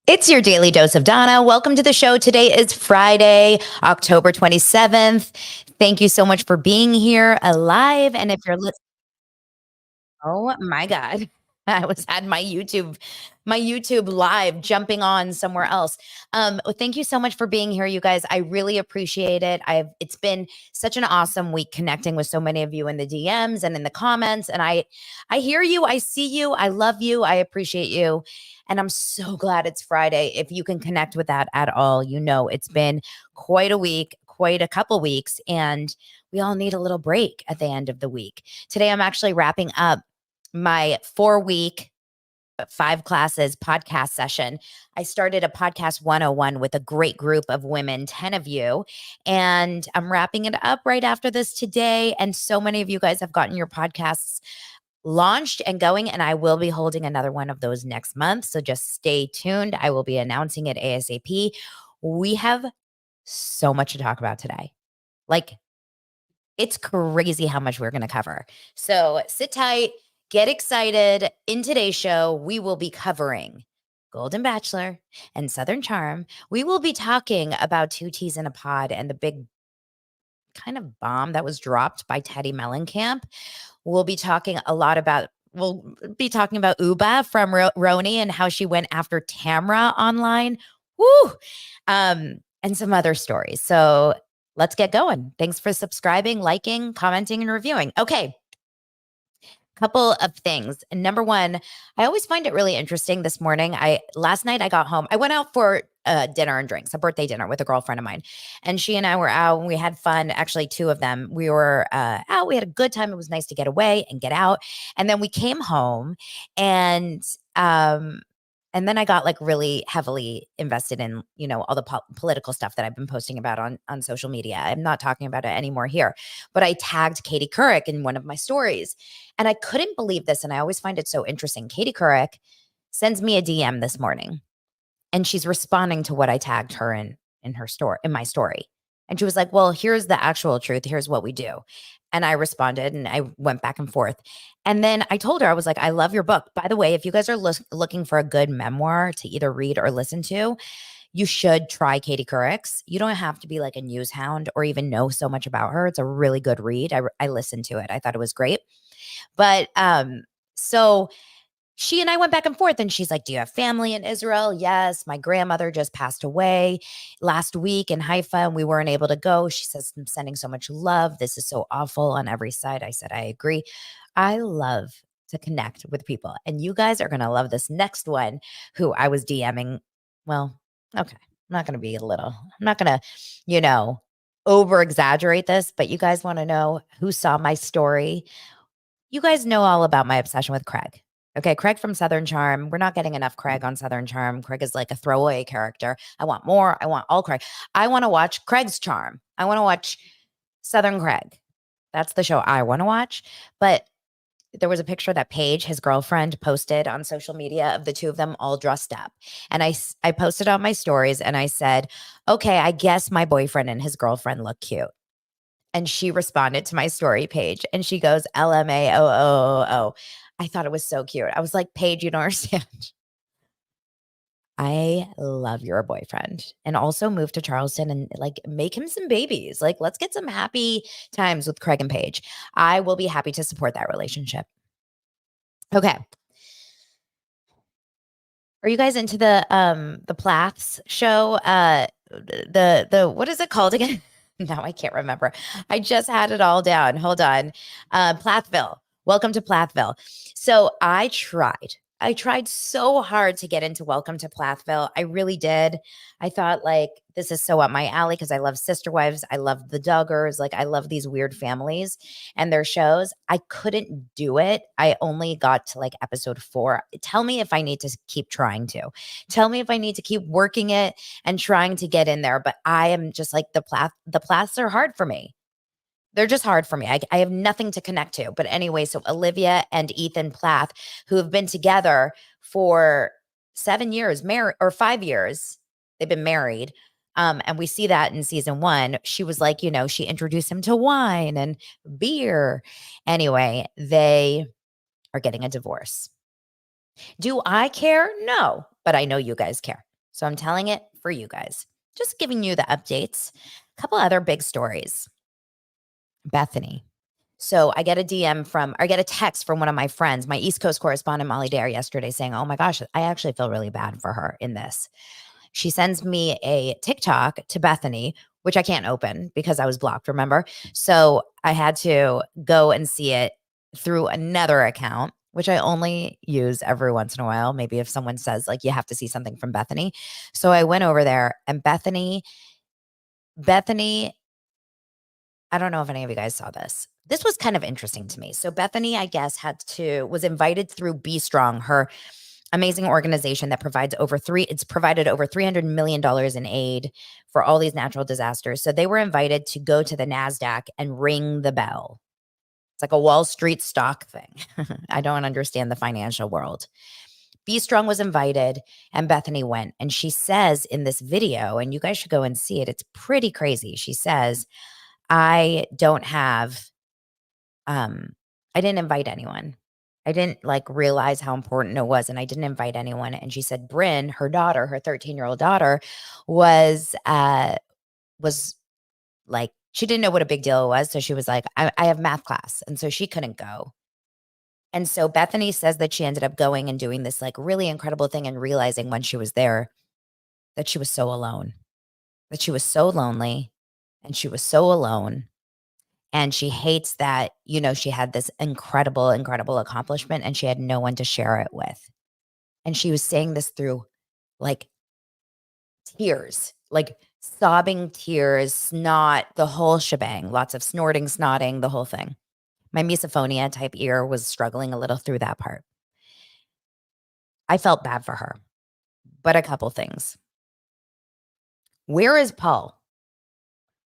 It's your daily dose of Donna. Welcome to the show. Today is Friday, October 27th. Thank you so much for being here alive. And if you're listening, oh my God. Had my YouTube live jumping on somewhere else. Thank you so much for being here, you guys. I really appreciate it. It's been such an awesome week connecting with so many of you in the DMs and in the comments. And I hear you, I see you, I love you, I appreciate you. And I'm so glad it's Friday. If you can connect with that at all, you know it's been quite a week, quite a couple weeks, and we all need a little break at the end of the week. Today, I'm actually wrapping up my 4-week, 5 classes podcast session. I started a podcast 101 with a great group of women, 10 of you, and I'm wrapping it up right after this today. And so many of you guys have gotten your podcasts launched and going, and I will be holding another one of those next month. So just stay tuned. I will be announcing it ASAP. We have so much to talk about today. Like, it's crazy how much we're going to cover. So sit tight, get excited. In today's show, we will be covering Golden Bachelor and Southern Charm. We will be talking about two teas in a pod and the big kind of bomb that was dropped by Teddi Mellencamp. We'll be talking about Ubah from Roni and how she went after Tamra online. Woo! And some other stories. So let's get going. Thanks for subscribing, liking, commenting, and reviewing. Okay. Couple of things. Number one, I always find it really interesting. This morning, last night I got home. I went out for dinner and drinks, a birthday dinner with a girlfriend of mine, and she and I were out and we had fun. Actually, two of them. We were out. We had a good time. It was nice to get away and get out. And then we came home, and um, and then I got like really heavily invested in all the political stuff that I've been posting about on social media. I'm not talking about it anymore here, but I tagged Katie Couric in one of my stories. And I couldn't believe this. And I always find it so interesting. Katie Couric sends me a DM this morning and she's responding to what I tagged her in her story, in my story. And she was like, well, here's the actual truth. Here's what we do. And I responded and I went back and forth. And then I told her, I was like, I love your book. By the way, if you guys are looking for a good memoir to either read or listen to, you should try Katie Couric's. You don't have to be like a news hound or even know so much about her. It's a really good read. I listened to it. I thought it was great. But so she and I went back and forth, and she's like, do you have family in Israel? Yes. My grandmother just passed away last week in Haifa, and we weren't able to go. She says, I'm sending so much love. This is so awful on every side. I said, I agree. I love to connect with people, and you guys are going to love this next one who I was DMing. Well, okay. I'm not going to be I'm not going to, over exaggerate this, but you guys want to know who saw my story. You guys know all about my obsession with Craig. Okay, Craig from Southern Charm. We're not getting enough Craig on Southern Charm. Craig is like a throwaway character. I want more. I want all Craig. I want to watch Craig's Charm. I want to watch Southern Craig. That's the show I want to watch. But there was a picture that Paige, his girlfriend, posted on social media of the two of them all dressed up. And I posted on my stories and I said, okay, I guess my boyfriend and his girlfriend look cute. And she responded to my story page and she goes, LMAOOO. I thought it was so cute. I was like, Paige, you don't understand. I love your boyfriend and also move to Charleston and like make him some babies. Like, let's get some happy times with Craig and Paige. I will be happy to support that relationship. Okay. Are you guys into the Plaths show? The what is it called again? No, I can't remember. I just had it all down. Hold on. Plathville. Welcome to Plathville. So I tried so hard to get into Welcome to Plathville. I really did. I thought like this is so up my alley because I love Sister Wives. I love the Duggars. Like I love these weird families and their shows. I couldn't do it. I only got to like episode 4. Tell me if I need to keep trying to. Tell me if I need to keep working it and trying to get in there. But I am just like the Plaths are hard for me. They're just hard for me. I have nothing to connect to. But anyway, so Olivia and Ethan Plath, who have been together for 7 years, married or 5 years, they've been married. And we see that in season 1. She was like, she introduced him to wine and beer. Anyway, they are getting a divorce. Do I care? No, but I know you guys care. So I'm telling it for you guys. Just giving you the updates. A couple other big stories. Bethenny. So I get a text from one of my friends, my East Coast correspondent, Molly Dare, yesterday saying, oh my gosh, I actually feel really bad for her in this. She sends me a TikTok to Bethenny, which I can't open because I was blocked, remember? So I had to go and see it through another account, which I only use every once in a while. Maybe if someone says, like, you have to see something from Bethenny. So I went over there and Bethenny, I don't know if any of you guys saw this. This was kind of interesting to me. So Bethenny, I guess, was invited through Be Strong, her amazing organization that it's provided over $300 million in aid for all these natural disasters. So they were invited to go to the NASDAQ and ring the bell. It's like a Wall Street stock thing. I don't understand the financial world. Be Strong was invited and Bethenny went. And she says in this video, and you guys should go and see it, it's pretty crazy. She says, I didn't invite anyone. I didn't realize how important it was, and I didn't invite anyone. And she said Bryn, her daughter, her 13-year-old daughter, was like, she didn't know what a big deal it was. So she was like, I have math class. And so she couldn't go. And so Bethenny says that she ended up going and doing this really incredible thing and realizing when she was there that she was so alone, that she was so lonely and she was so alone. And she hates that, she had this incredible, incredible accomplishment and she had no one to share it with. And she was saying this through tears, sobbing tears, snot, the whole shebang, lots of snorting, snotting, the whole thing. My misophonia type ear was struggling a little through that part. I felt bad for her, but a couple things. Where is Paul?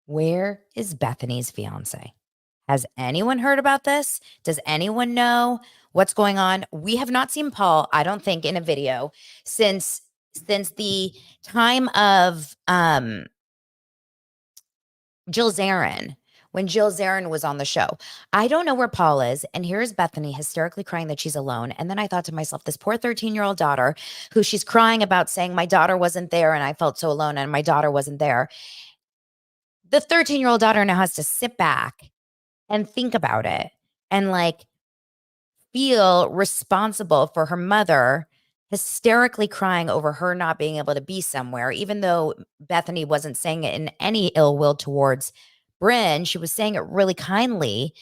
Where is Bethenny's fiance? Has anyone heard about this? Does anyone know what's going on? We have not seen Paul, I don't think, in a video since the time of Jill Zarin, when Jill Zarin was on the show. I don't know where Paul is. And here's Bethenny hysterically crying that she's alone. And then I thought to myself, this poor 13-year-old daughter who she's crying about saying, my daughter wasn't there and I felt so alone and my daughter wasn't there. The 13-year-old daughter now has to sit back and think about it and feel responsible for her mother hysterically crying over her not being able to be somewhere, even though Bethenny wasn't saying it in any ill will towards Bryn. She was saying it really kindly.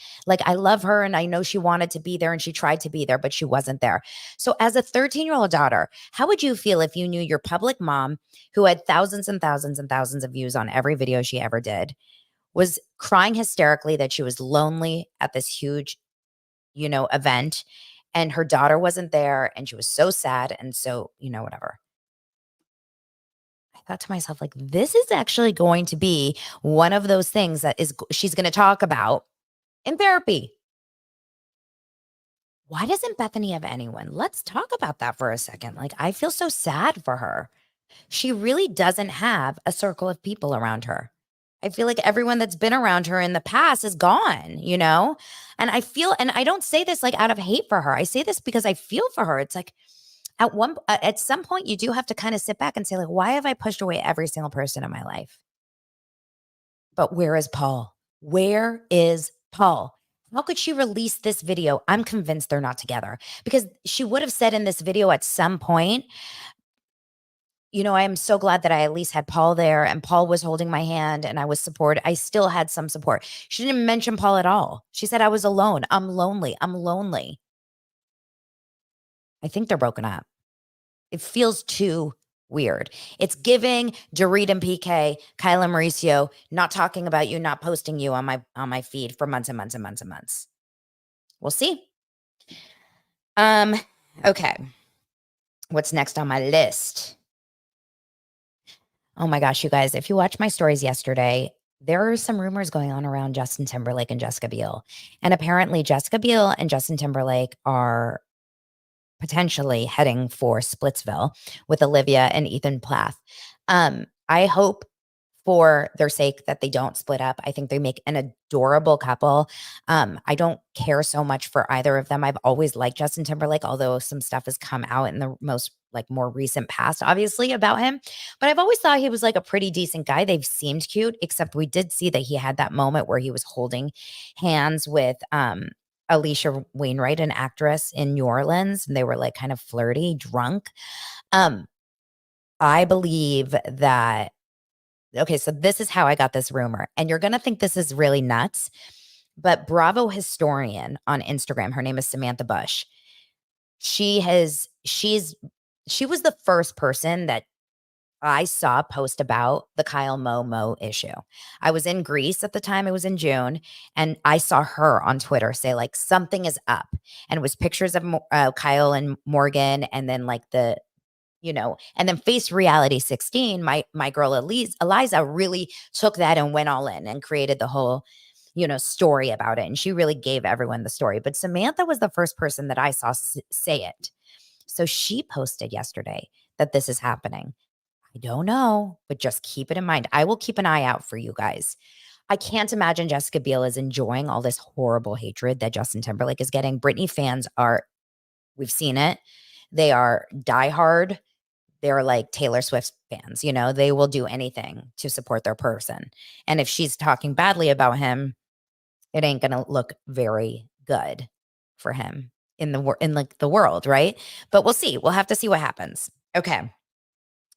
I love her and I know she wanted to be there and she tried to be there, but she wasn't there. So as a 13-year-old daughter, how would you feel if you knew your public mom, who had thousands and thousands and thousands of views on every video she ever did, was crying hysterically that she was lonely at this huge, event, and her daughter wasn't there and she was so sad and so, whatever. I thought to myself, this is actually going to be one of those things that she's going to talk about in therapy. Why doesn't Bethenny have anyone? Let's talk about that for a second. I feel so sad for her. She really doesn't have a circle of people around her. I feel like everyone that's been around her in the past is gone, And I don't say this out of hate for her. I say this because I feel for her. It's at some point you do have to kind of sit back and say, why have I pushed away every single person in my life? But where is Paul? Where is Paul? How could she release this video? I'm convinced they're not together because she would have said in this video at some point, I am so glad that I at least had Paul there and Paul was holding my hand and I was supported. I still had some support. She didn't mention Paul at all. She said, I was alone. I'm lonely. I'm lonely. I think they're broken up. It feels too weird. It's giving Dorit and PK, Kyle and Mauricio, not talking about you, not posting you on my feed for months and months and months and months. We'll see. Okay. What's next on my list? Oh my gosh, you guys, if you watched my stories yesterday, there are some rumors going on around Justin Timberlake and Jessica Biel. And apparently Jessica Biel and Justin Timberlake are potentially heading for Splitsville with Olivia and Ethan Plath. I hope for their sake that they don't split up. I think they make an adorable couple. I don't care so much for either of them. I've always liked Justin Timberlake, although some stuff has come out in the most more recent past, obviously, about him. But I've always thought he was like a pretty decent guy. They've seemed cute, except we did see that he had that moment where he was holding hands with Alicia Wainwright, an actress in New Orleans, and they were like kind of flirty, drunk. I believe that. Okay, so this is how I got this rumor, and you're gonna think this is really nuts, but Bravo historian on Instagram, her name is Samantha Bush. She was the first person that I saw post about the Kyle Mo issue. I was in Greece at the time. It was in June, and I saw her on Twitter say like something is up, and it was pictures of Kyle and Morgan, and then like and then Face Reality 16. My girl Eliza really took that and went all in and created the whole story about it, and she really gave everyone the story. But Samantha was the first person that I saw say it. So she posted yesterday that this is happening. I don't know, but just keep it in mind. I will keep an eye out for you guys. I can't imagine Jessica Biel is enjoying all this horrible hatred that Justin Timberlake is getting. Britney fans we've seen it. They are diehard. They're like Taylor Swift fans. They will do anything to support their person. And if she's talking badly about him, it ain't going to look very good for him in the world, right? But we'll see. We'll have to see what happens. Okay.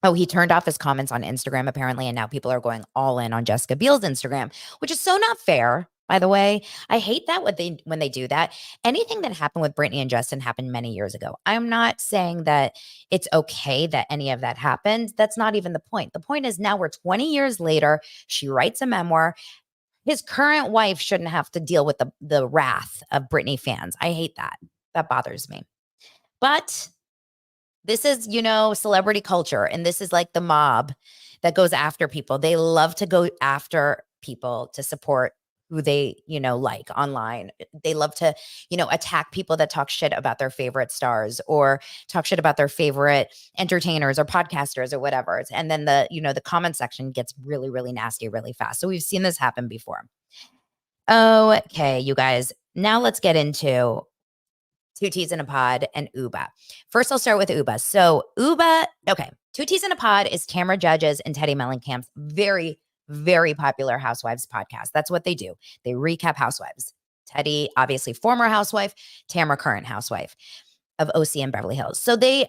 Oh, he turned off his comments on Instagram apparently, and now people are going all in on Jessica Biel's Instagram, which is so not fair, by the way. I hate that when they do that. Anything that happened with Britney and Justin happened many years ago. I'm not saying that it's okay that any of that happened. That's not even the point. The point is now we're 20 years later. She writes a memoir. His current wife shouldn't have to deal with the wrath of Britney fans. I hate that. That bothers me. But this is, celebrity culture, and this is like the mob that goes after people. They love to go after people to support who they, like online. They love to, attack people that talk shit about their favorite stars or talk shit about their favorite entertainers or podcasters or whatever. And then the comment section gets really, really nasty really fast. So we've seen this happen before. Okay, you guys. Now let's get into Two Teas in a Pod and Ubah. First, I'll start with Ubah. So Ubah, okay, Two Teas in a Pod is Tamra Judge's and Teddi Mellencamp's very, very popular Housewives podcast. That's what they do. They recap Housewives. Teddi, obviously former housewife, Tamra, current housewife of OC and Beverly Hills. So they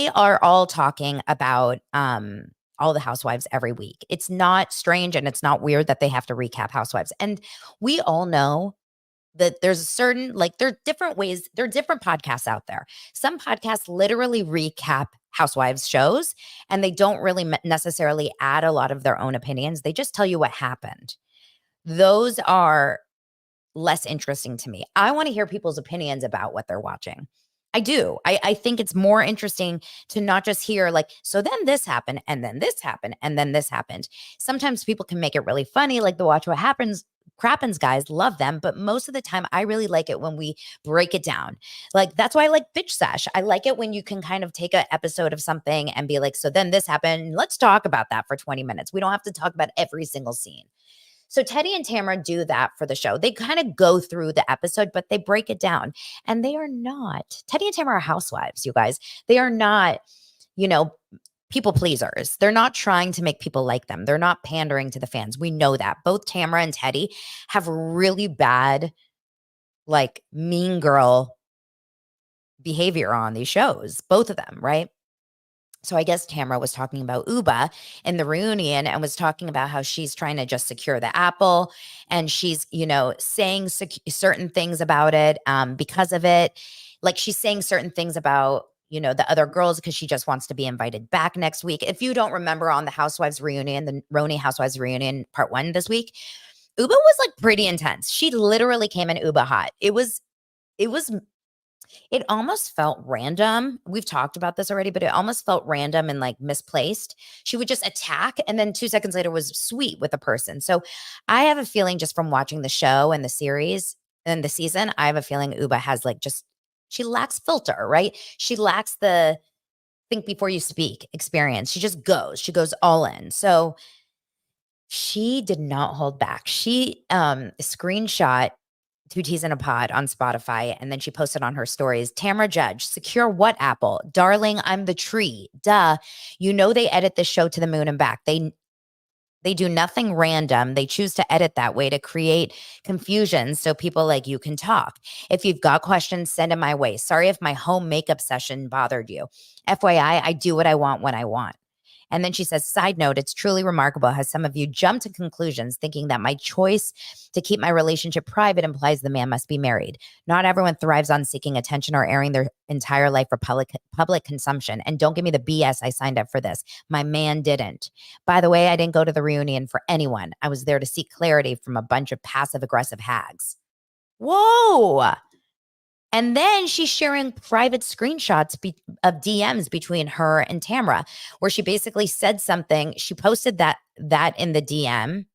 are all talking about all the housewives every week. It's not strange and it's not weird that they have to recap Housewives. And we all know that there's a certain, there are different ways, there are different podcasts out there. Some podcasts literally recap Housewives shows, and they don't really necessarily add a lot of their own opinions. They just tell you what happened. Those are less interesting to me. I want to hear people's opinions about what they're watching. I do. I think it's more interesting to not just hear so then this happened, and then this happened, and then this happened. Sometimes people can make it really funny, like the Watch What Happens Crappens guys, love them. But most of the time, I really like it when we break it down. That's why I like Bitch Sesh. I like it when you can kind of take an episode of something and be like, so then this happened. Let's talk about that for 20 minutes. We don't have to talk about every single scene. So Teddi and Tamra do that for the show. They kind of go through the episode, but they break it down. And they are not, Teddi and Tamra are housewives, you guys. They are not, people pleasers. They're not trying to make people like them. They're not pandering to the fans. We know that. Both Tamra and Teddi have really bad, mean girl behavior on these shows. Both of them, right? So I guess Tamra was talking about Ubah in the reunion and was talking about how she's trying to just secure the apple, and she's, saying certain things about it because of it. She's saying certain things about, the other girls because she just wants to be invited back next week. If you don't remember on the Housewives reunion, the Roni Housewives reunion part 1 this week, Ubah was pretty intense. She literally came in Ubah hot. It almost felt random. We've talked about this already, but it almost felt random and misplaced. She would just attack, and then 2 seconds later was sweet with a person. So I have a feeling, just from watching the show and the series and the season, I have a feeling Ubah has she lacks filter, right? She lacks the think before you speak experience. She just goes. She goes all in. So She did not hold back. She screenshot Two Teas in a Pod on Spotify, and then she posted on her stories, Tamra Judge, secure what apple? Darling, I'm the tree. Duh. You know they edit the show to the moon and back. They do nothing random. They choose to edit that way to create confusion so people like you can talk. If you've got questions, send them my way. Sorry if my home makeup session bothered you. FYI, I do what I want when I want. And then she says, side note, it's truly remarkable how some of you jump to conclusions thinking that my choice to keep my relationship private implies the man must be married. Not everyone thrives on seeking attention or airing their entire life for public consumption. And don't give me the BS. I signed up for this. My man didn't. By the way, I didn't go to the reunion for anyone. I was there to seek clarity from a bunch of passive aggressive hags. Whoa. And then she's sharing private screenshots of DMs between her and Tamra, where she basically said something. She posted that in the DM,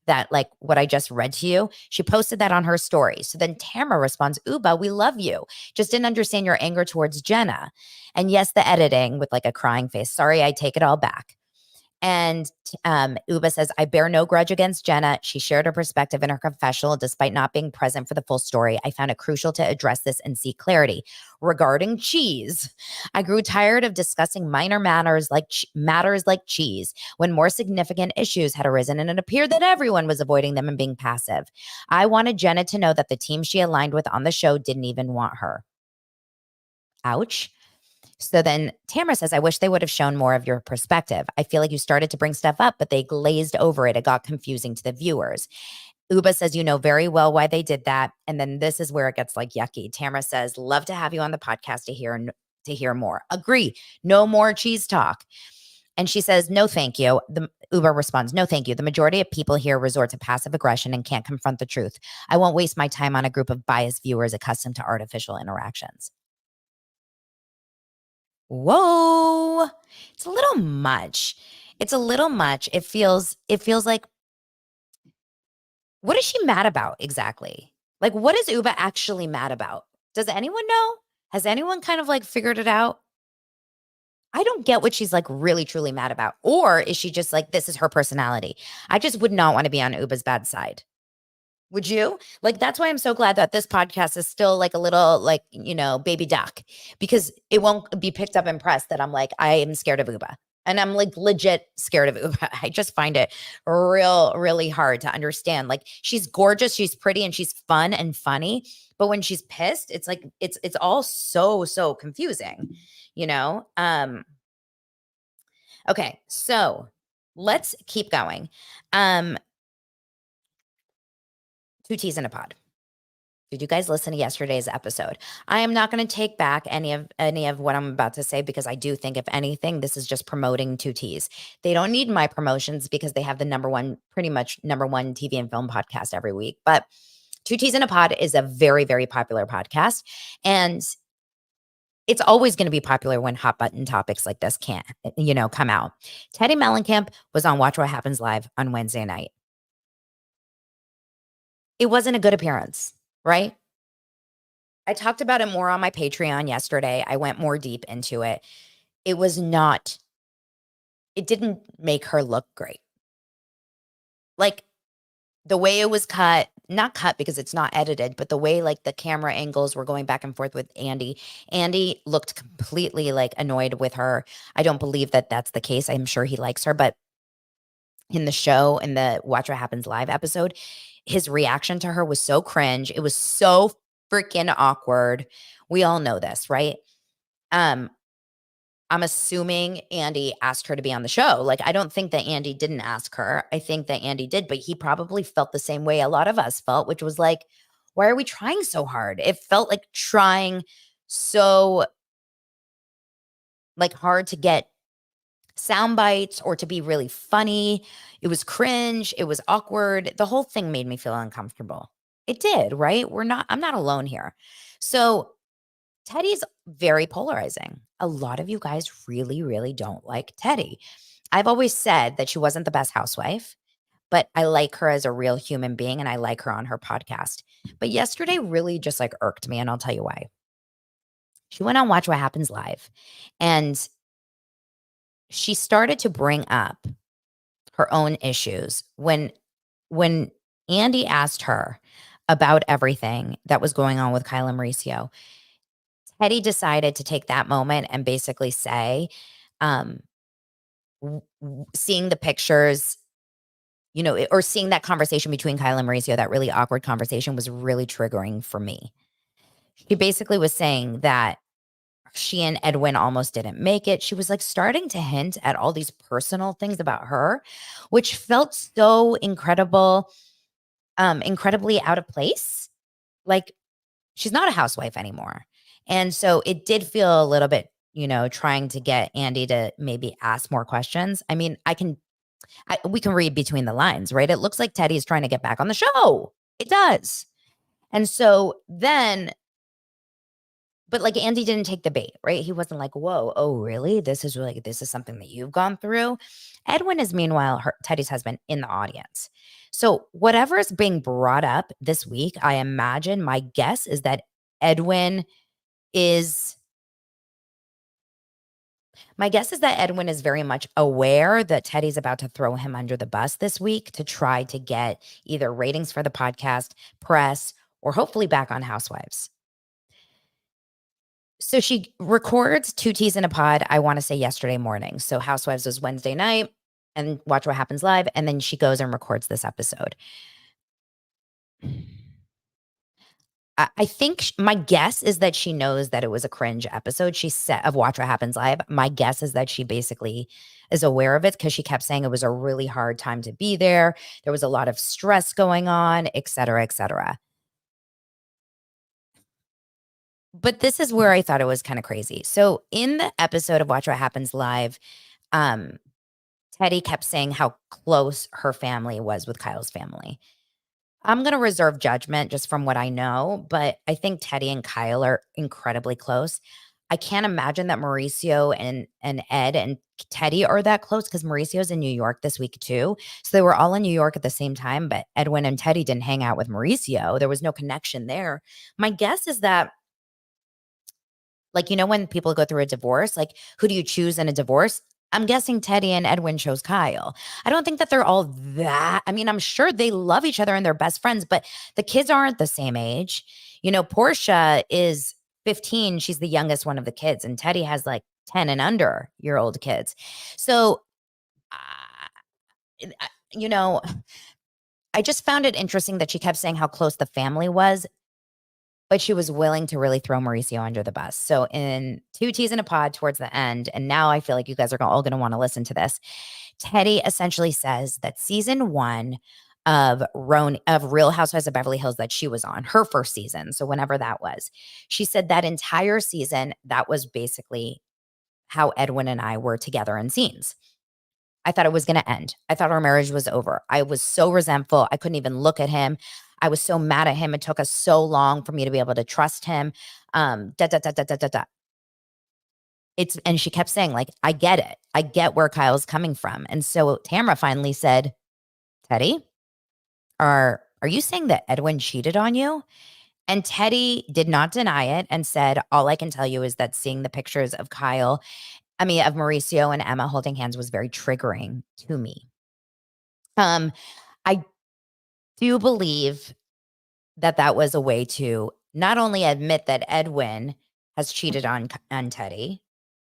that like what I just read to you. She posted that on her story. So then Tamra responds, Ubah, we love you. Just didn't understand your anger towards Jenna. And yes, the editing with like a crying face. Sorry, I take it all back. And Ubah says, I bear no grudge against Jenna. She shared her perspective in her confessional despite not being present for the full story. I found it crucial to address this and seek clarity. Regarding cheese, I grew tired of discussing minor matters like cheese when more significant issues had arisen and it appeared that everyone was avoiding them and being passive. I wanted Jenna to know that the team she aligned with on the show didn't even want her. Ouch. So then Tamra says, I wish they would have shown more of your perspective. I feel like you started to bring stuff up, but they glazed over it. It got confusing to the viewers. Ubah says, you know very well why they did that. And then this is where it gets like yucky. Tamra says, love to have you on the podcast to hear more. Agree. No more cheese talk. And she says, no, thank you. The Ubah responds, no, thank you. The majority of people here resort to passive aggression and can't confront the truth. I won't waste my time on a group of biased viewers accustomed to artificial interactions. Whoa. It's a little much. It's a little much. It feels like, what is she mad about exactly? Like, what is Ubah actually mad about? Does anyone know? Has anyone kind of like figured it out? I don't get what she's like really truly mad about. Or is she just like, this is her personality? I just would not want to be on Ubah's bad side. Would you? Like, that's why I'm so glad that this podcast is still like a little like, baby duck, because it won't be picked up in press that I'm like, I am scared of Ubah. And I'm like legit scared of Ubah. I just find it really hard to understand. Like, she's gorgeous, she's pretty, and she's fun and funny. But when she's pissed, it's like it's all so confusing, you know? Okay, so let's keep going. Two Teas in a Pod. Did you guys listen to yesterday's episode? I am not going to take back any of what I'm about to say, because I do think, if anything, this is just promoting Two Teas. They don't need my promotions because they have the pretty much number one TV and film podcast every week. But Two Teas in a Pod is a very, very popular podcast. And it's always going to be popular when hot button topics like this can't, come out. Teddi Mellencamp was on Watch What Happens Live on Wednesday night. It wasn't a good appearance, right? I talked about it more on my Patreon yesterday. I went more deep into it. It didn't make her look great. Like, the way it was cut, not cut because it's not edited, but the way like the camera angles were going back and forth with Andy. Andy looked completely like annoyed with her. I don't believe that that's the case. I'm sure he likes her, but in the show, in the Watch What Happens Live episode, his reaction to her was so cringe. It was so freaking awkward. We all know this, right? I'm assuming Andy asked her to be on the show. Like, I don't think that Andy didn't ask her. I think that Andy did, but he probably felt the same way a lot of us felt, which was like, why are we trying so hard? It felt like trying so like hard to get sound bites or to be really funny. It was cringe. It was awkward. The whole thing made me feel uncomfortable. It did, right? I'm not alone here. So Teddi's very polarizing. A lot of you guys really don't like Teddi. I've always said that she wasn't the best housewife, but I like her as a real human being and I like her on her podcast. But yesterday really just like irked me, and I'll tell you why. She went on Watch What Happens Live and she started to bring up her own issues. When Andy asked her about everything that was going on with Kyle and Mauricio, Teddi decided to take that moment and basically say, um, seeing the pictures, or seeing that conversation between Kyle and Mauricio, that really awkward conversation was really triggering for me. She basically was saying that she and Edwin almost didn't make it. She was like starting to hint at all these personal things about her, which felt so incredibly out of place. Like she's not a housewife anymore. And so it did feel a little bit, trying to get Andy to maybe ask more questions. I mean, we can read between the lines, right? It looks like Teddi is trying to get back on the show. It does. And so then, but like Andy didn't take the bait, right? He wasn't like, whoa, oh, really? This is something that you've gone through. Edwin is meanwhile Teddy's husband in the audience. So whatever is being brought up this week, I imagine my guess is that Edwin is very much aware that Teddy's about to throw him under the bus this week to try to get either ratings for the podcast, press, or hopefully back on Housewives. So she records two teas in a pod, I want to say yesterday morning. So Housewives was Wednesday night and Watch What Happens Live. And then she goes and records this episode. I think my guess is that she knows that it was a cringe episode. She said of Watch What Happens Live. My guess is that she basically is aware of it because she kept saying it was a really hard time to be there. There was a lot of stress going on, et cetera, et cetera. But this is where I thought it was kind of crazy. So in the episode of Watch What Happens Live, um, Teddi kept saying how close her family was with Kyle's family. I'm going to reserve judgment just from what I know, but I think Teddi and Kyle are incredibly close. I can't imagine that Mauricio and Ed and Teddi are that close because Mauricio's in New York this week too. So they were all in New York at the same time, but Edwin and Teddi didn't hang out with Mauricio. There was no connection there. My guess is that, like, when people go through a divorce, like, who do you choose in a divorce? I'm guessing Teddi and Edwin chose Kyle. I don't think that they're all that. I mean, I'm sure they love each other and they're best friends, but the kids aren't the same age. Portia is 15. She's the youngest one of the kids, and Teddi has like 10 and under year old kids. So, uh, you know, I just found it interesting that she kept saying how close the family was, but she was willing to really throw Mauricio under the bus. So in two teas in a pod towards the end, and now I feel like you guys are all going to want to listen to this. Teddi essentially says that season 1 of Real Housewives of Beverly Hills that she was on, her first season, so whenever that was, she said that entire season, that was basically how Edwin and I were together in scenes. I thought it was going to end. I thought our marriage was over. I was so resentful. I couldn't even look at him. I was so mad at him. It took us so long for me to be able to trust him. Da, da, da, da, da, da, da. And she kept saying, like, I get it. I get where Kyle's coming from. And so Tamra finally said, Teddi, are you saying that Edwin cheated on you? And Teddi did not deny it and said, all I can tell you is that seeing the pictures of of Mauricio and Emma holding hands was very triggering to me. I do believe that that was a way to not only admit that Edwin has cheated on Teddi,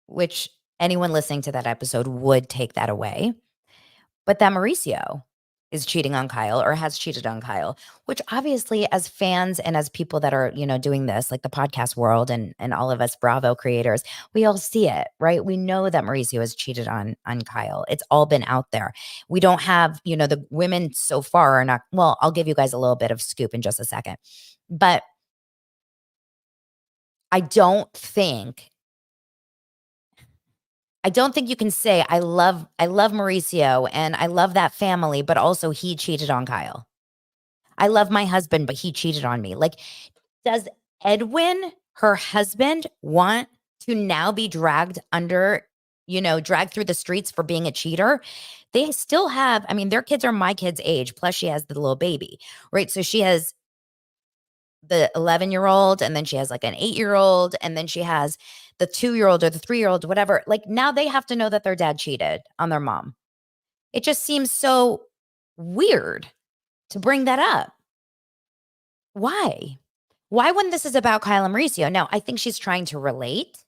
which anyone listening to that episode would take that away, but that Mauricio is cheating on Kyle or has cheated on Kyle, which obviously as fans and as people that are, doing this, like the podcast world and all of us Bravo creators, we all see it, right? We know that Mauricio has cheated on Kyle. It's all been out there. We don't have, the women so far are not, well, I'll give you guys a little bit of scoop in just a second. But I don't think you can say I love Mauricio and I love that family, but also he cheated on Kyle. I love my husband, but he cheated on me. Like, does Edwin, her husband, want to now be dragged dragged through the streets for being a cheater? They still have, their kids are my kids' age, plus she has the little baby, right? So she has the 11-year-old, and then she has like an 8-year-old, and then she has the 2-year-old or the 3-year-old, whatever. Like, now they have to know that their dad cheated on their mom. It just seems so weird to bring that up. Why? Why when this is about Kyle and Mauricio? Now, I think she's trying to relate,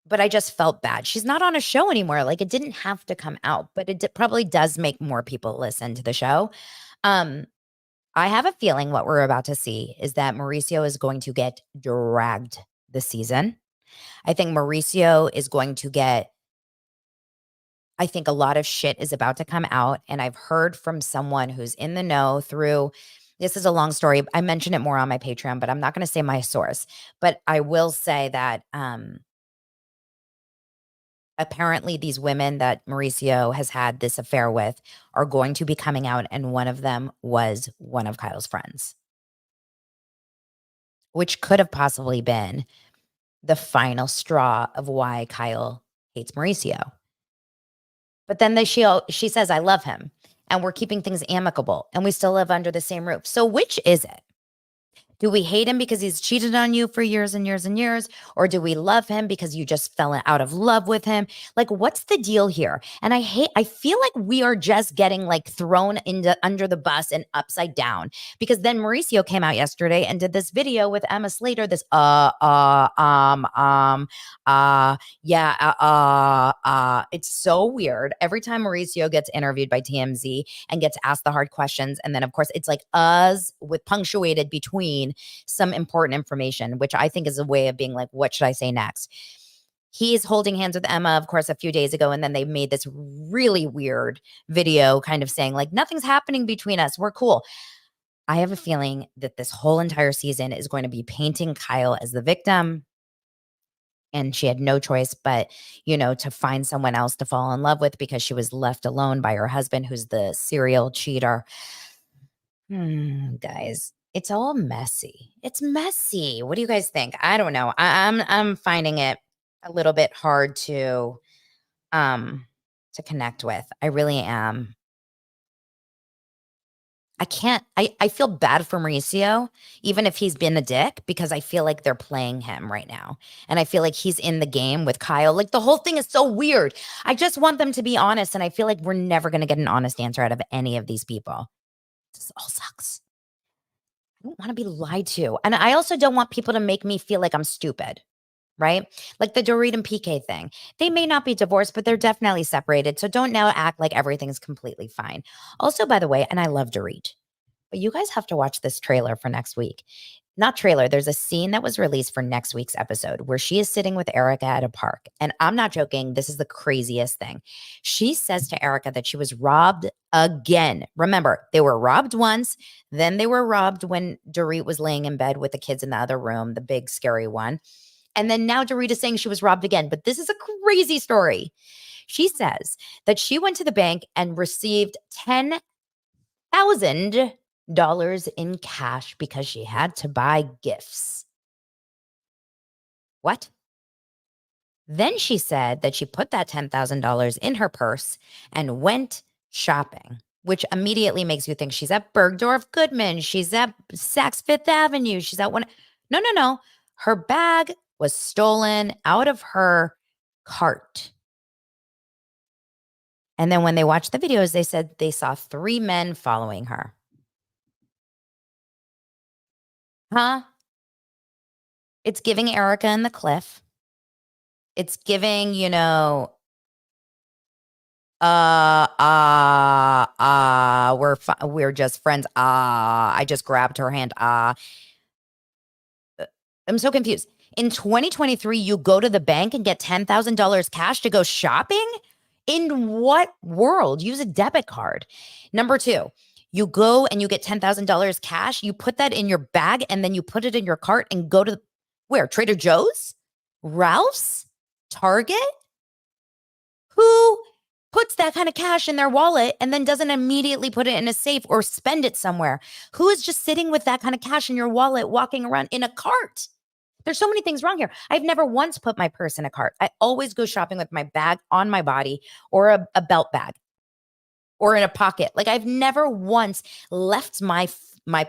but I just felt bad. She's not on a show anymore. Like, it didn't have to come out, but it probably does make more people listen to the show. I have a feeling what we're about to see is that Mauricio is going to get dragged this season. I think Mauricio is going to get, I think a lot of shit is about to come out. And I've heard from someone who's in the know through, this is a long story. I mentioned it more on my Patreon, but I'm not going to say my source. But I will say that apparently these women that Mauricio has had this affair with are going to be coming out. And one of them was one of Kyle's friends, which could have possibly been the final straw of why Kyle hates Mauricio. But then she says, I love him and we're keeping things amicable and we still live under the same roof. So which is it? Do we hate him because he's cheated on you for years and years and years? Or do we love him because you just fell out of love with him? Like, what's the deal here? And I feel like we are just getting like thrown into under the bus and upside down, because then Mauricio came out yesterday and did this video with Emma Slater, this, it's so weird. Every time Mauricio gets interviewed by TMZ and gets asked the hard questions, and then of course it's like with punctuated between some important information, which I think is a way of being like, what should I say next? He's holding hands with Emma, of course, a few days ago. And then they made this really weird video kind of saying like, nothing's happening between us. We're cool. I have a feeling that this whole entire season is going to be painting Kyle as the victim. And she had no choice but, to find someone else to fall in love with because she was left alone by her husband, who's the serial cheater. Guys, it's all messy. It's messy. What do you guys think? I don't know. I'm finding it a little bit hard to connect with. I really am. I can't. I feel bad for Mauricio, even if he's been a dick, because I feel like they're playing him right now, and I feel like he's in the game with Kyle. Like, the whole thing is so weird. I just want them to be honest, and I feel like we're never going to get an honest answer out of any of these people. This all sucks. I don't want to be lied to. And I also don't want people to make me feel like I'm stupid, right? Like the Dorit and PK thing. They may not be divorced, but they're definitely separated. So don't now act like everything's completely fine. Also, by the way, and I love Dorit, but you guys have to watch this trailer for next week. Not trailer, there's a scene that was released for next week's episode where she is sitting with Erica at a park. And I'm not joking, this is the craziest thing. She says to Erica that she was robbed again. Remember, they were robbed once, then they were robbed when Dorit was laying in bed with the kids in the other room, the big scary one. And then now Dorit is saying she was robbed again. But this is a crazy story. She says that she went to the bank and received $10,000 in cash because she had to buy gifts. What? Then she said that she put that $10,000 in her purse and went shopping, which immediately makes you think she's at Bergdorf Goodman. She's at Saks Fifth Avenue. She's at one. No. Her bag was stolen out of her cart. And then when they watched the videos, they said they saw 3 men following her. Huh? It's giving Erica and the Cliff. It's giving, we're just friends. I just grabbed her hand. I'm so confused. In 2023, you go to the bank and get $10,000 cash to go shopping? In what world? Use a debit card. Number 2, you go and you get $10,000 cash. You put that in your bag and then you put it in your cart and go to where? Trader Joe's? Ralph's? Target? Who puts that kind of cash in their wallet and then doesn't immediately put it in a safe or spend it somewhere? Who is just sitting with that kind of cash in your wallet walking around in a cart? There's so many things wrong here. I've never once put my purse in a cart. I always go shopping with my bag on my body or a belt bag or in a pocket. Like, I've never once left my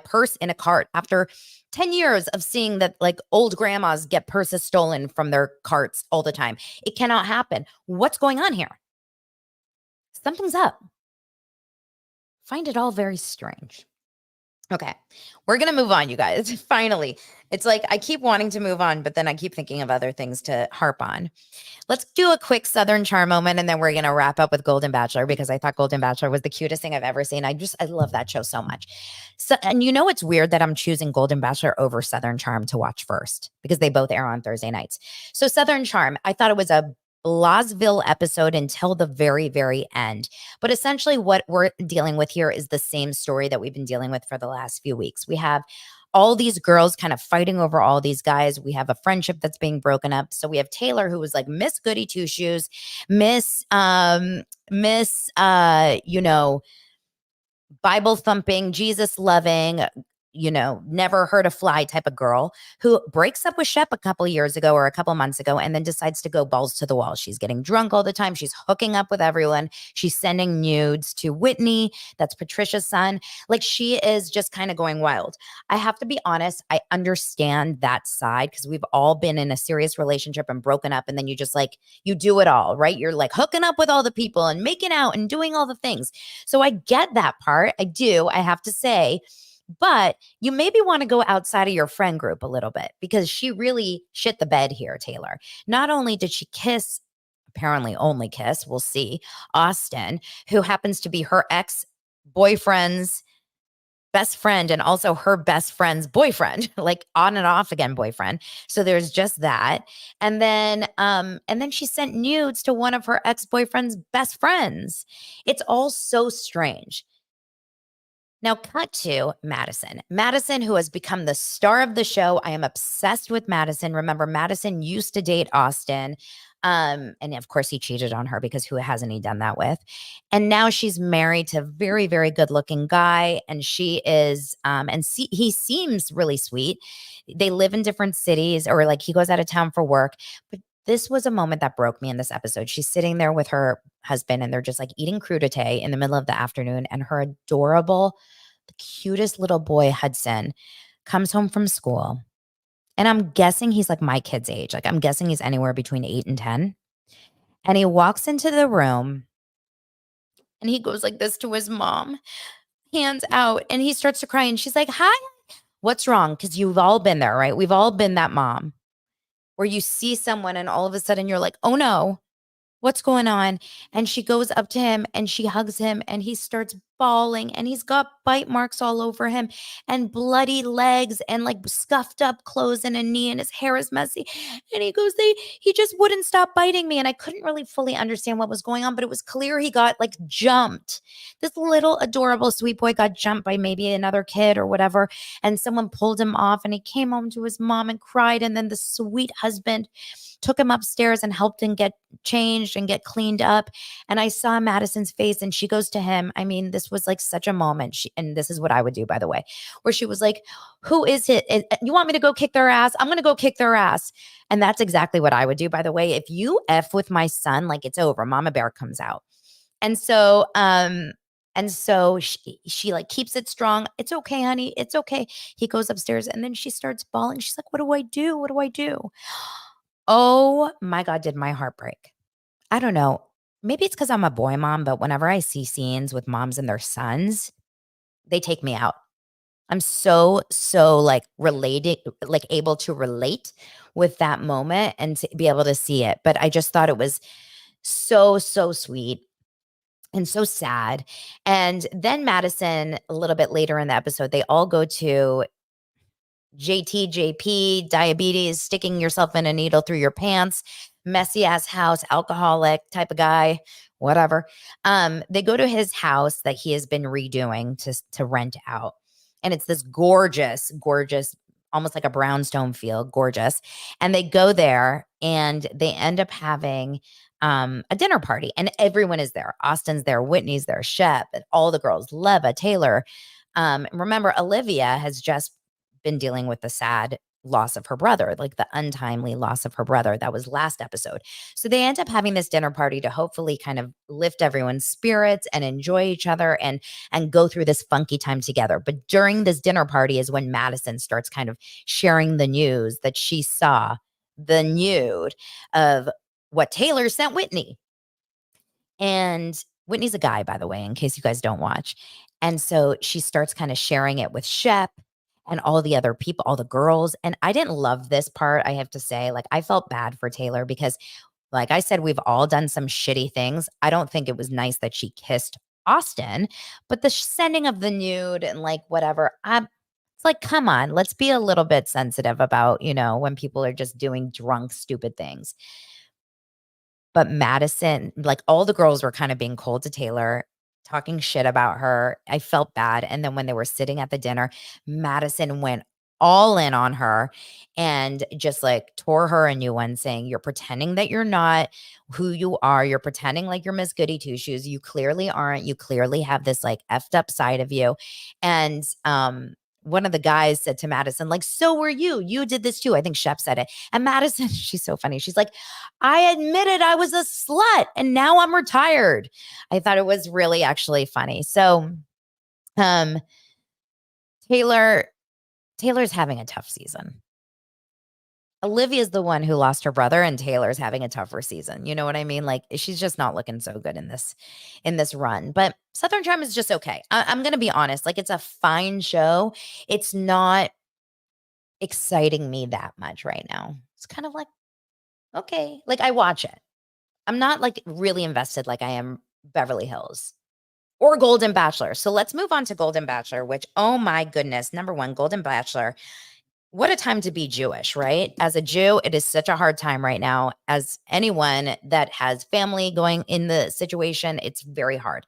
purse in a cart after 10 years of seeing that, like, old grandmas get purses stolen from their carts all the time. It cannot happen. What's going on here? Something's up. Find it all very strange. Okay, we're going to move on, you guys. Finally, it's like I keep wanting to move on, but then I keep thinking of other things to harp on. Let's do a quick Southern Charm moment, and then we're going to wrap up with Golden Bachelor because I thought Golden Bachelor was the cutest thing I've ever seen. I love that show so much. So, and you know, it's weird that I'm choosing Golden Bachelor over Southern Charm to watch first because they both air on Thursday nights. So Southern Charm, I thought it was a Blasville episode until the very, very end. But essentially, what we're dealing with here is the same story that we've been dealing with for the last few weeks. We have all these girls kind of fighting over all these guys. We have a friendship that's being broken up. So we have Taylor, who was like Miss Goody Two Shoes, Miss, Bible thumping, Jesus loving, never hurt a fly type of girl who breaks up with Shep a couple years ago or a couple months ago and then decides to go balls to the wall. She's getting drunk all the time. She's hooking up with everyone. She's sending nudes to Whitney. That's Patricia's son. Like, she is just kind of going wild. I have to be honest. I understand that side because we've all been in a serious relationship and broken up. And then you just you do it all, right? You're like hooking up with all the people and making out and doing all the things. So I get that part. I do. I have to say. But you maybe want to go outside of your friend group a little bit because she really shit the bed here, Taylor. Not only did she kiss, apparently only kiss, we'll see, Austin, who happens to be her ex-boyfriend's best friend and also her best friend's boyfriend, like on and off again boyfriend. So there's just that. And then she sent nudes to one of her ex-boyfriend's best friends. It's all so strange. Now, cut to Madison. Madison, who has become the star of the show. I am obsessed with Madison. Remember, Madison used to date Austin. And of course, he cheated on her because who hasn't he done that with? And now she's married to a very, very good looking guy. And she is, he seems really sweet. They live in different cities or like he goes out of town for work. But this was a moment that broke me in this episode. She's sitting there with her husband and they're just like eating crudité in the middle of the afternoon. And her adorable, the cutest little boy, Hudson, comes home from school. And I'm guessing he's like my kid's age. Like I'm guessing he's anywhere between 8 and 10. And he walks into the room and he goes like this to his mom, hands out, and he starts to cry. And she's like, "Hi, what's wrong?" Because you've all been there, right? We've all been that mom where you see someone and all of a sudden you're like, "Oh no, what's going on?" And she goes up to him and she hugs him and he starts bawling and he's got bite marks all over him and bloody legs and like scuffed up clothes and a knee and his hair is messy. And he goes, he just wouldn't stop biting me. And I couldn't really fully understand what was going on, but it was clear he got like jumped. This little adorable sweet boy got jumped by maybe another kid or whatever. And someone pulled him off and he came home to his mom and cried. And then the sweet husband took him upstairs and helped him get changed and get cleaned up. And I saw Madison's face and she goes to him. I mean, this was like such a moment. And this is what I would do, by the way, where she was like, "Who is it? You want me to go kick their ass? I'm going to go kick their ass." And that's exactly what I would do, by the way. If you F with my son, like it's over. Mama Bear comes out. And so, she like keeps it strong. "It's okay, honey. It's okay." He goes upstairs and then she starts bawling. She's like, "What do I do? What do I do?" Oh my God, did my heart break. I don't know. Maybe it's because I'm a boy mom, but whenever I see scenes with moms and their sons, they take me out. I'm so like related, like able to relate with that moment and to be able to see it. But I just thought it was so, so sweet and so sad. And then Madison, a little bit later in the episode, they all go to JP, diabetes, sticking yourself in a needle through your pants, messy ass house, alcoholic type of guy, whatever. They go to his house that he has been redoing to rent out. And it's this gorgeous, gorgeous, almost like a brownstone field, gorgeous. And they go there and they end up having a dinner party and everyone is there. Austin's there, Whitney's there, Shep, and all the girls, Leva, Taylor. Remember, Olivia has just been dealing with the sad loss of her brother, like the untimely loss of her brother. That was last episode. So they end up having this dinner party to hopefully kind of lift everyone's spirits and enjoy each other and go through this funky time together. But during this dinner party is when Madison starts kind of sharing the news that she saw the nude of what Taylor sent Whitney. And Whitney's a guy, by the way, in case you guys don't watch. And so she starts kind of sharing it with Shep and all the other people, all the girls. And I didn't love this part, I have to say. Like, I felt bad for Taylor because, like I said, we've all done some shitty things. I don't think it was nice that she kissed Austin, but the sending of the nude and like whatever, it's like, come on, let's be a little bit sensitive about, when people are just doing drunk, stupid things. But Madison, like all the girls were kind of being cold to Taylor, talking shit about her. I felt bad. And then when they were sitting at the dinner, Madison went all in on her and just like tore her a new one, saying, "You're pretending that you're not who you are. You're pretending like you're Miss Goody Two Shoes. You clearly aren't. You clearly have this like effed up side of you." And one of the guys said to Madison, like, "So were you. You did this too." I think Shep said it. And Madison, she's so funny. She's like, "I admitted I was a slut and now I'm retired." I thought it was really actually funny. So um Taylor's having a tough season. Olivia's the one who lost her brother and Taylor's having a tougher season. You know what I mean? Like, she's just not looking so good in this run. But Southern Charm is just okay. I'm going to be honest. Like, it's a fine show. It's not exciting me that much right now. It's kind of like, okay, like I watch it. I'm not like really invested like I am Beverly Hills or Golden Bachelor. So let's move on to Golden Bachelor, which, oh my goodness, number one, Golden Bachelor. What a time to be Jewish, right? As a Jew, it is such a hard time right now. As anyone that has family going in the situation, it's very hard.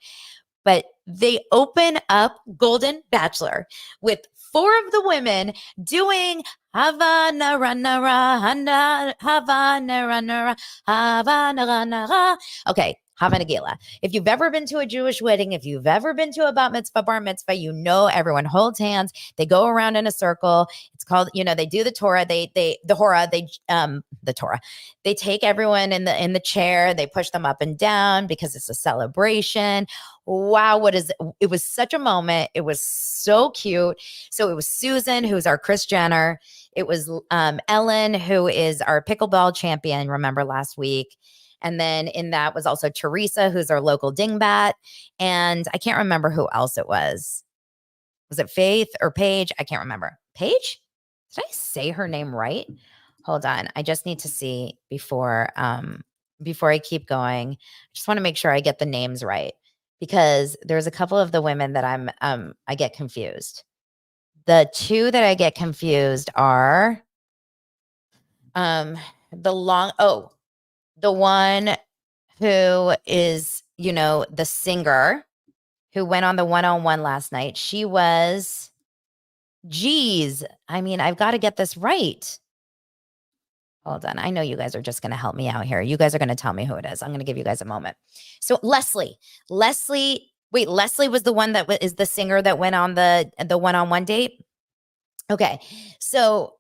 But they open up Golden Bachelor with four of the women doing Havana Ranara Handa Havana Ranara Havana Ranara. Okay, Havana Gila. If you've ever been to a Jewish wedding, if you've ever been to a bat mitzvah, bar mitzvah, you know everyone holds hands. They go around in a circle. It's called, they do the Torah. The Torah. They take everyone in the chair. They push them up and down because it's a celebration. Wow, it was such a moment. It was so cute. So it was Susan, who's our Kris Jenner. It was Ellen, who is our pickleball champion, remember last week. And then in that was also Teresa, who's our local dingbat. And I can't remember who else it was. Was it Faith or Paige? I can't remember. Paige? Did I say her name right? Hold on. I just need to see before I keep going. I just want to make sure I get the names right because there's a couple of the women that I get confused. The two that I get confused are the one who is, the singer who went on the one-on-one last night. She was, geez, I mean, I've got to get this right. Hold on. I know you guys are just going to help me out here. You guys are going to tell me who it is. I'm going to give you guys a moment. So Leslie was the one that is the singer that went on the one-on-one date. Okay. So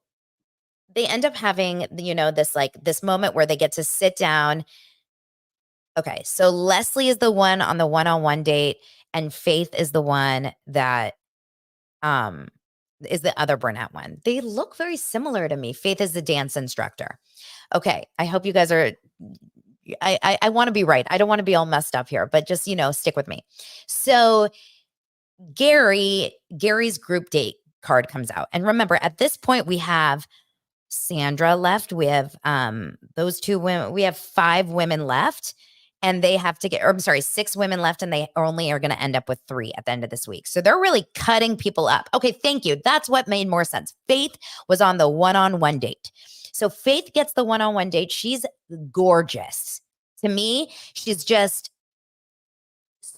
they end up having, this moment where they get to sit down. Okay. So Leslie is the one on the one-on-one date and Faith is the one that, is the other brunette one. They look very similar to me. Faith is the dance instructor. Okay. I hope you guys are, I want to be right. I don't want to be all messed up here, but just, stick with me. So Gary's group date card comes out. And remember, at this point, we have Sandra left. We have those two women. We have 5 women left. And they have to I'm sorry, 6 women left, and they only are going to end up with 3 at the end of this week. So they're really cutting people up. Okay, thank you. That's what made more sense. Faith was on the one-on-one date. So Faith gets the one-on-one date. She's gorgeous. To me, she's just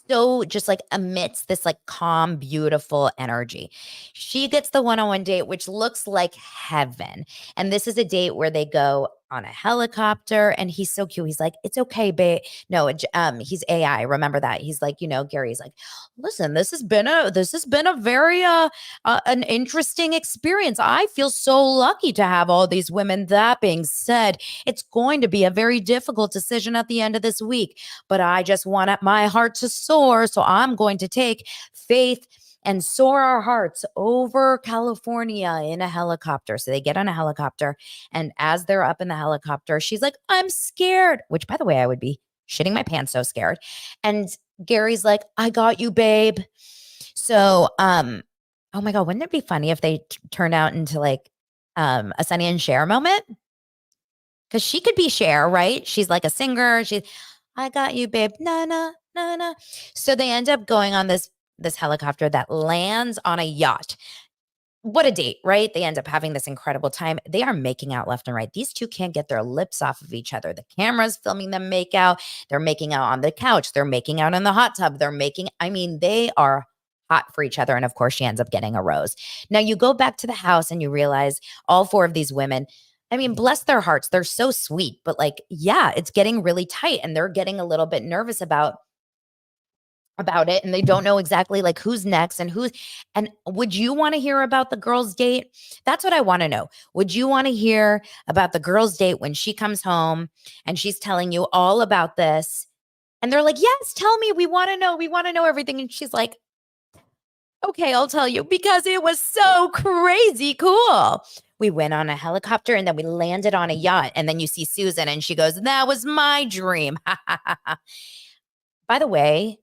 so just like emits this like calm, beautiful energy. She gets the one-on-one date, which looks like heaven. And this is a date where they go on a helicopter and he's so cute. He's like, "It's okay, babe." No, he's AI. Remember that. He's like, Gary's like, "Listen, this has been a very an interesting experience. I feel so lucky to have all these women. That being said, it's going to be a very difficult decision at the end of this week, but I just want my heart to soar. So I'm going to take Faith and soar our hearts over California in a helicopter." So they get on a helicopter. And as they're up in the helicopter, she's like, "I'm scared," which, by the way, I would be shitting my pants, so scared. And Gary's like, I got you, babe. So, oh my God, wouldn't it be funny if they turned out into like a Sonny and Cher moment? Because she could be Cher, right? She's like a singer. I got you, babe. Na na na na. So they end up going on this helicopter that lands on a yacht. What a date, right? They end up having this incredible time. They are making out left and right. These two can't get their lips off of each other. The camera's filming them make out. They're making out on the couch. They're making out in the hot tub. They are hot for each other. And of course, she ends up getting a rose. Now you go back to the house and you realize all four of these women, bless their hearts. They're so sweet, but like, yeah, it's getting really tight and they're getting a little bit nervous about it, and they don't know exactly like who's next and would you want to hear about the girl's date? That's what I want to know. Would you want to hear about the girl's date when she comes home and she's telling you all about this and they're like, yes, tell me, we want to know everything, and she's like, okay, I'll tell you because it was so crazy cool. We went on a helicopter and then we landed on a yacht, and then you see Susan and she goes, that was my dream. By the way,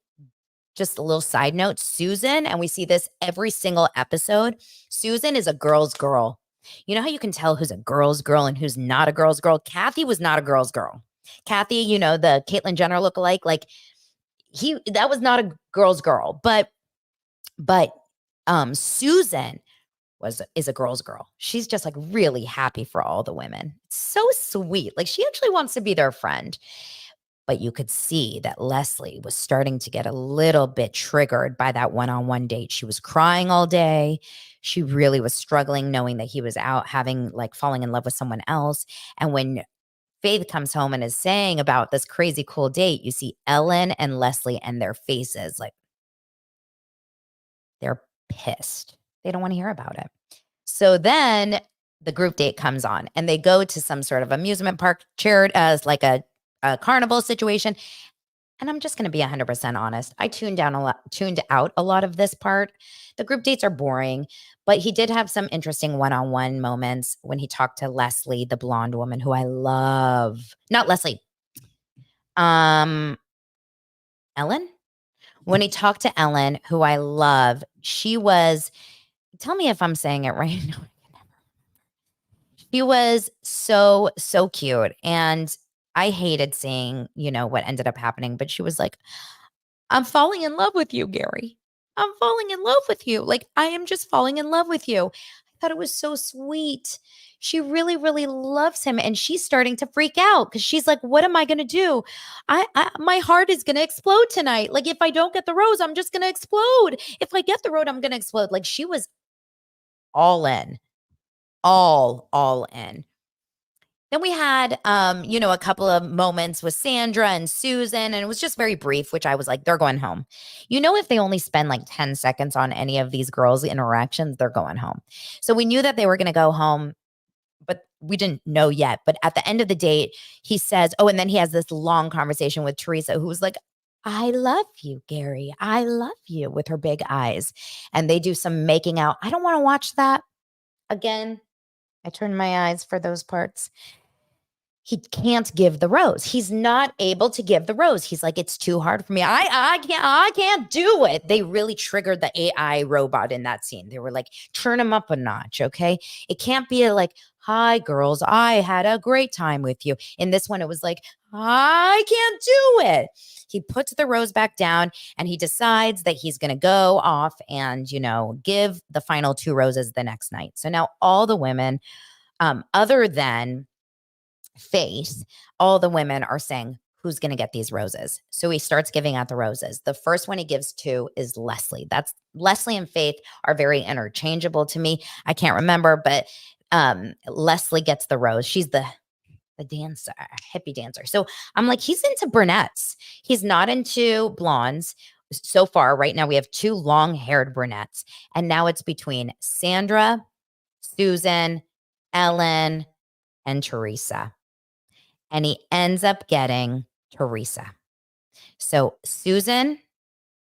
just a little side note, Susan, and we see this every single episode, Susan is a girl's girl. You know how you can tell who's a girl's girl and who's not a girl's girl? Kathy was not a girl's girl. Kathy, the Caitlyn Jenner lookalike, that was not a girl's girl. But Susan is a girl's girl. She's just like really happy for all the women. So sweet. Like she actually wants to be their friend. But you could see that Leslie was starting to get a little bit triggered by that one-on-one date. She was crying all day. She really was struggling knowing that he was out falling in love with someone else. And when Faith comes home and is saying about this crazy cool date, you see Ellen and Leslie and their faces like they're pissed. They don't want to hear about it. So then the group date comes on and they go to some sort of amusement park chaired as like a carnival situation. And I'm just going to be 100% honest. I tuned out a lot of this part. The group dates are boring, but he did have some interesting one-on-one moments when he talked to Leslie, the blonde woman who I love. Not Leslie. Ellen? When he talked to Ellen, who I love, she was, tell me if I'm saying it right. She was so, so cute. And I hated seeing, what ended up happening, but she was like, I'm falling in love with you, Gary. I'm falling in love with you. Like, I am just falling in love with you. I thought it was so sweet. She really, really loves him. And she's starting to freak out because she's like, what am I going to do? My heart is going to explode tonight. Like, if I don't get the rose, I'm just going to explode. If I get the rose, I'm going to explode. Like, she was all in, all in. Then we had, a couple of moments with Sandra and Susan, and it was just very brief, which I was like, they're going home. If they only spend like 10 seconds on any of these girls' interactions, they're going home. So we knew that they were going to go home, but we didn't know yet. But at the end of the date, he says, and then he has this long conversation with Teresa, who was like, I love you, Gary. I love you, with her big eyes. And they do some making out. I don't want to watch that again. I turned my eyes for those parts. He can't give the rose. He's not able to give the rose. He's like, it's too hard for me. I can't do it. They really triggered the AI robot in that scene. They were like, turn him up a notch. Okay. It can't be like, hi girls, I had a great time with you. In this one, it was like, I can't do it. He puts the rose back down and he decides that he's going to go off and, give the final 2 roses the next night. So now all the women, other than Faith, all the women are saying, who's going to get these roses? So he starts giving out the roses. The first one he gives to is Leslie. That's Leslie and Faith are very interchangeable to me. I can't remember, but Leslie gets the rose. She's the dancer, hippie dancer. So I'm like, he's into brunettes. He's not into blondes. So far, right now, we have 2 long-haired brunettes. And now it's between Sandra, Susan, Ellen, and Teresa. And he ends up getting Teresa. So Susan,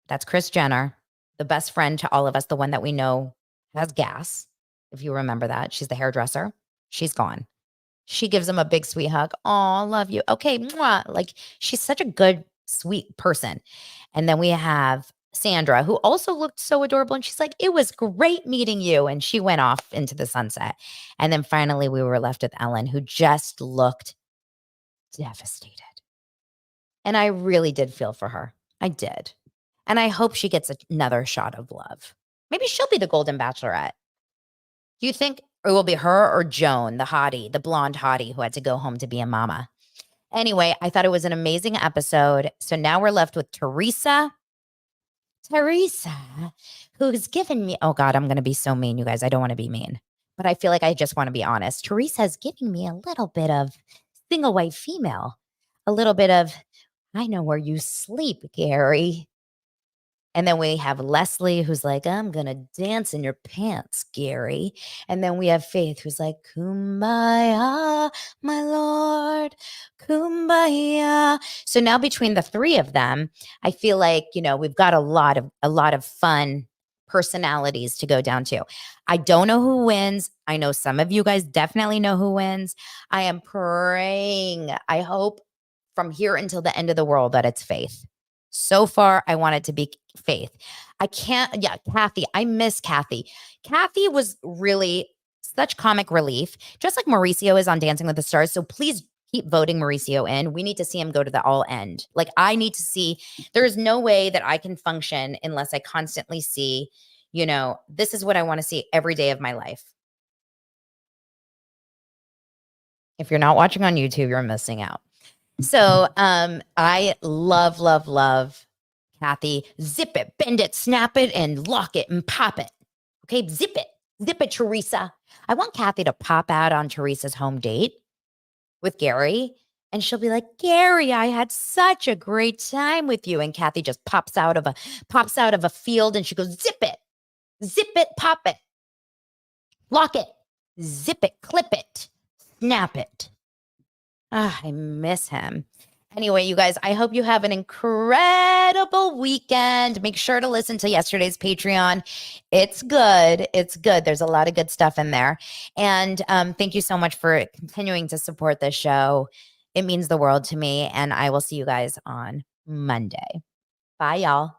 that's Kris Jenner, the best friend to all of us, the one that we know has gas. If you remember that, she's the hairdresser. She's gone. She gives him a big sweet hug. Oh, love you. Okay, mwah. Like she's such a good, sweet person. And then we have Sandra, who also looked so adorable. And she's like, it was great meeting you. And she went off into the sunset. And then finally, we were left with Ellen, who just looked devastated. And I really did feel for her. I did. And I hope she gets another shot of love. Maybe she'll be the Golden Bachelorette. Do you think it will be her or Joan, the hottie, the blonde hottie who had to go home to be a mama? Anyway, I thought it was an amazing episode. So now we're left with Teresa. Teresa, who's given me, oh God, I'm going to be so mean, you guys. I don't want to be mean, but I feel like I just want to be honest. Teresa's giving me a little bit of single white female, a little bit of, I know where you sleep, Gary. And then we have Leslie, who's like, I'm going to dance in your pants, Gary. And then we have Faith, who's like, Kumbaya, my Lord, Kumbaya. So now between the three of them, I feel like, we've got a lot of fun personalities to go down to. I don't know who wins. I know some of you guys definitely know who wins. I am praying, I hope from here until the end of the world that it's Faith. So far, I want it to be Faith. Kathy. I miss Kathy. Kathy was really such comic relief, just like Mauricio is on Dancing with the Stars. So please keep voting Mauricio in. We need to see him go to the all end. Like I need to see, there is no way that I can function unless I constantly see, this is what I want to see every day of my life. If you're not watching on YouTube, you're missing out. So I love Kathy. Zip it, bend it, snap it, and lock it and pop it. Okay, zip it, Teresa. I want Kathy to pop out on Teresa's home date with Gary. And she'll be like, Gary, I had such a great time with you. And Kathy just pops out of a field and she goes, zip it, pop it, lock it, zip it, clip it, snap it. I miss him. Anyway, you guys, I hope you have an incredible weekend. Make sure to listen to yesterday's Patreon. It's good. It's good. There's a lot of good stuff in there. And thank you so much for continuing to support this show. It means the world to me. And I will see you guys on Monday. Bye, y'all.